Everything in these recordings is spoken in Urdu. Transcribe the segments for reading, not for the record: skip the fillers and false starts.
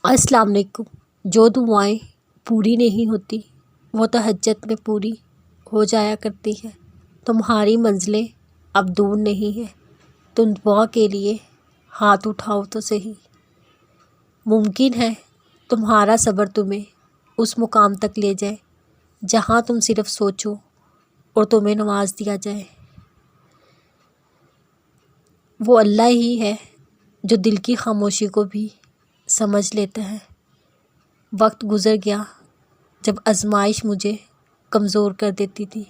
السلام علیکم۔ جو دعائیں پوری نہیں ہوتی وہ تہجد میں پوری ہو جایا کرتی ہیں۔ تمہاری منزلیں اب دور نہیں ہیں، تم دعا کے لیے ہاتھ اٹھاؤ تو صحیح۔ ممکن ہے تمہارا صبر تمہیں اس مقام تک لے جائے جہاں تم صرف سوچو اور تمہیں نواز دیا جائے۔ وہ اللہ ہی ہے جو دل کی خاموشی کو بھی سمجھ لیتا ہے۔ وقت گزر گیا جب آزمائش مجھے کمزور کر دیتی تھی،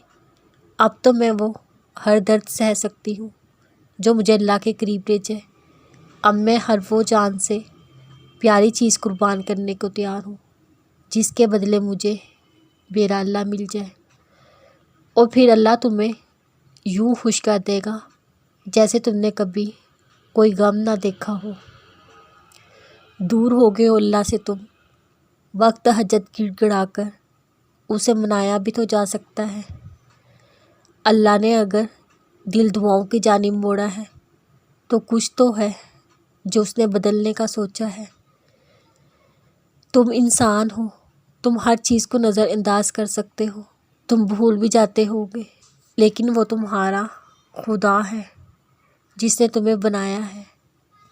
اب تو میں وہ ہر درد سہ سکتی ہوں جو مجھے اللہ کے قریب لے جائے۔ اب میں ہر وہ جان سے پیاری چیز قربان کرنے کو تیار ہوں جس کے بدلے مجھے میرا اللہ مل جائے، اور پھر اللہ تمہیں یوں خوش کر دے گا جیسے تم نے کبھی کوئی غم نہ دیکھا ہو۔ دور ہو گئے ہو اللہ سے تم، وقت تہجد گڑ گڑا کر اسے منایا بھی تو جا سکتا ہے۔ اللہ نے اگر دل دعاؤں کی جانب موڑا ہے تو کچھ تو ہے جو اس نے بدلنے کا سوچا ہے۔ تم انسان ہو، تم ہر چیز کو نظر انداز کر سکتے ہو، تم بھول بھی جاتے ہوگے، لیکن وہ تمہارا خدا ہے جس نے تمہیں بنایا ہے۔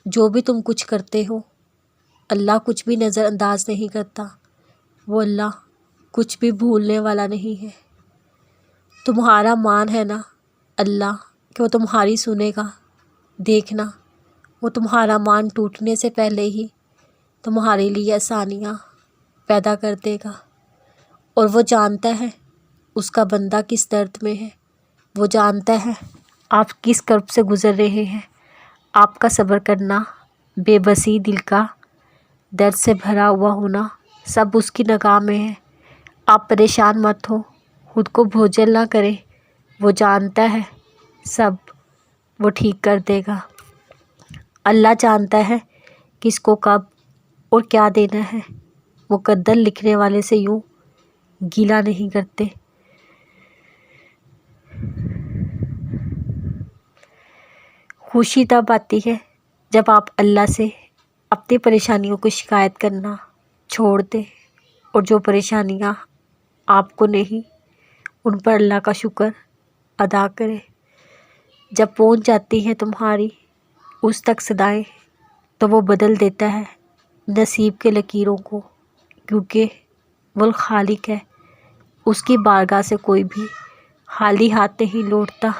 جو بھی تم کچھ کرتے ہو اللہ کچھ بھی نظر انداز نہیں کرتا، وہ اللہ کچھ بھی بھولنے والا نہیں ہے۔ تمہارا مان ہے نا اللہ کہ وہ تمہاری سنے گا، دیکھنا وہ تمہارا مان ٹوٹنے سے پہلے ہی تمہارے لیے آسانیاں پیدا کر دے گا، اور وہ جانتا ہے اس کا بندہ کس درد میں ہے، وہ جانتا ہے آپ کس کرب سے گزر رہے ہیں۔ آپ کا صبر کرنا، بے بسی دل کا درد سے بھرا ہوا ہونا سب اس کی نگاہ میں ہے۔ آپ پریشان مت ہو، خود کو بوجھل نہ کریں، وہ جانتا ہے سب وہ ٹھیک کر دے گا۔ اللہ جانتا ہے کس کو کب اور کیا دینا ہے، وہ قدر لکھنے والے سے یوں گیلا نہیں کرتے۔ خوشی تب آتی ہے جب آپ اللہ سے اپنی پریشانیوں کو شکایت کرنا چھوڑ دیں اور جو پریشانیاں آپ کو نہیں ان پر اللہ کا شکر ادا کریں۔ جب پہنچ جاتی ہیں تمہاری اس تک صدائیں تو وہ بدل دیتا ہے نصیب کے لکیروں کو، کیونکہ وہ الخالق ہے، اس کی بارگاہ سے کوئی بھی خالی ہاتھ نہیں لوٹتا۔